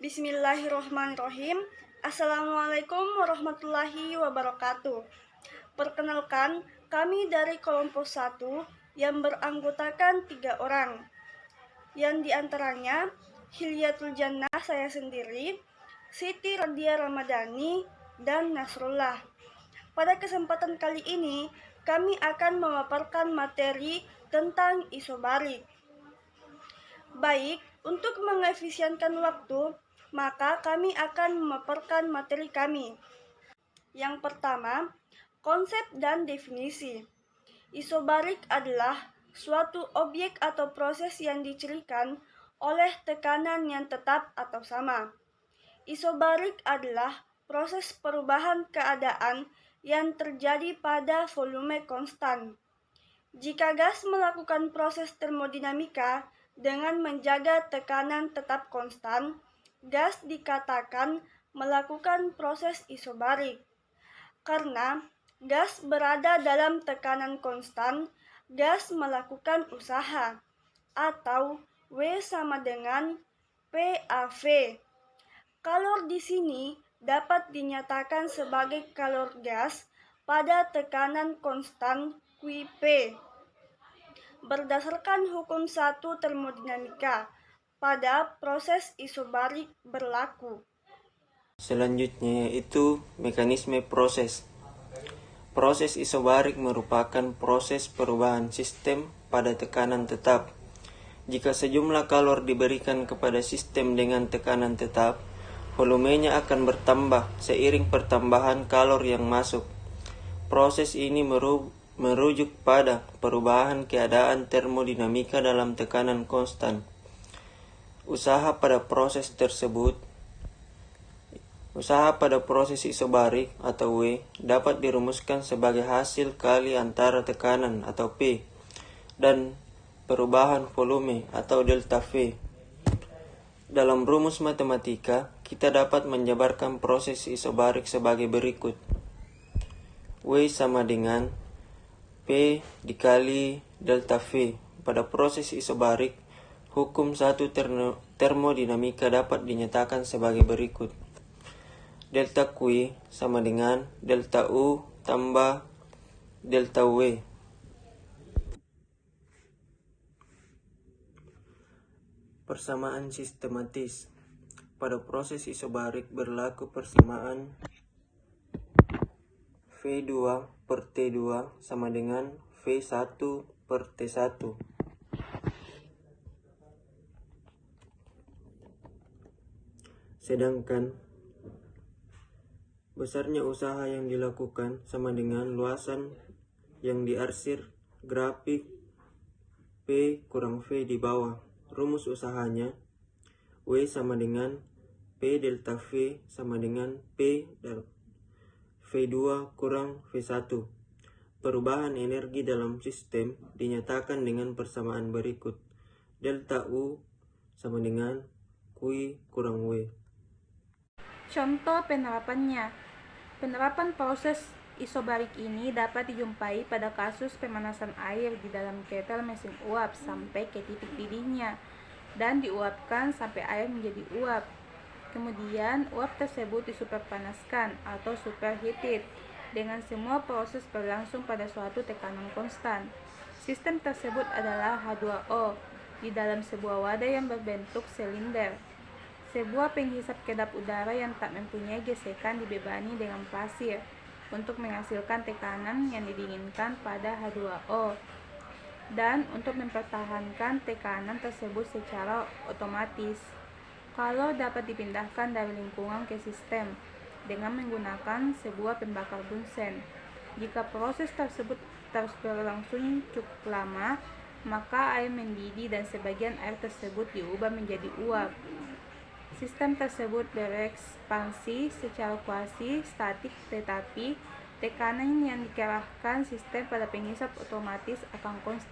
Bismillahirrahmanirrahim. Assalamualaikum warahmatullahi wabarakatuh. Perkenalkan, kami dari kelompok 1 yang beranggotakan 3 orang. Yang diantaranya Hilyatul Jannah, saya sendiri, Siti Radia Ramadhani, dan Nasrullah. Pada kesempatan kali ini, kami akan memaparkan materi tentang isobarik. Baik, untuk mengefisienkan waktu, maka kami akan memaparkan materi kami. Yang pertama, konsep dan definisi. Isobarik adalah suatu objek atau proses yang dicirikan oleh tekanan yang tetap atau sama. Isobarik adalah proses perubahan keadaan yang terjadi pada volume konstan. Jika gas melakukan proses termodinamika dengan menjaga tekanan tetap konstan, gas dikatakan melakukan proses isobarik. Karena gas berada dalam tekanan konstan, gas melakukan usaha, atau W sama dengan PAV. Kalor di sini dapat dinyatakan sebagai kalor gas pada tekanan konstan QP. Berdasarkan hukum 1 termodinamika, pada proses isobarik berlaku. Selanjutnya yaitu mekanisme proses. Proses isobarik merupakan proses perubahan sistem pada tekanan tetap. Jika sejumlah kalor diberikan kepada sistem dengan tekanan tetap, volumenya akan bertambah seiring pertambahan kalor yang masuk. Proses ini merujuk pada perubahan keadaan termodinamika dalam tekanan konstan. Usaha pada proses isobarik atau W dapat dirumuskan sebagai hasil kali antara tekanan atau P dan perubahan volume atau delta V. Dalam rumus matematika, kita dapat menjabarkan proses isobarik sebagai berikut. W sama dengan P dikali delta V. Pada proses isobarik, hukum 1 termodinamika dapat dinyatakan sebagai berikut. Delta Q sama dengan delta U tambah delta W. Persamaan sistematis. Pada proses isobarik berlaku persamaan V2 per T2 sama dengan V1 per T1. Sedangkan besarnya usaha yang dilakukan sama dengan luasan yang diarsir grafik P kurang V di bawah. Rumus usahanya W sama dengan P delta V sama dengan P V2 kurang V1. Perubahan energi dalam sistem dinyatakan dengan persamaan berikut. Delta U sama dengan Q kurang W. Contoh penerapannya. Penerapan proses isobarik ini dapat dijumpai pada kasus pemanasan air di dalam ketel mesin uap sampai ke titik didihnya dan diuapkan sampai air menjadi uap. Kemudian uap tersebut disuperpanaskan atau superheated dengan semua proses berlangsung pada suatu tekanan konstan. Sistem tersebut adalah H2O di dalam sebuah wadah yang berbentuk silinder. Sebuah penghisap kedap udara yang tak mempunyai gesekan dibebani dengan pasir untuk menghasilkan tekanan yang didinginkan pada H2O dan untuk mempertahankan tekanan tersebut secara otomatis. Kalor dapat dipindahkan dari lingkungan ke sistem dengan menggunakan sebuah pembakar Bunsen. Jika proses tersebut terus berlangsung cukup lama, maka air mendidih dan sebagian air tersebut diubah menjadi uap. Sistem tersebut berekspansi secara kuasi statik, tetapi tekanan yang dikerahkan sistem pada penghisap otomatis akan konstan.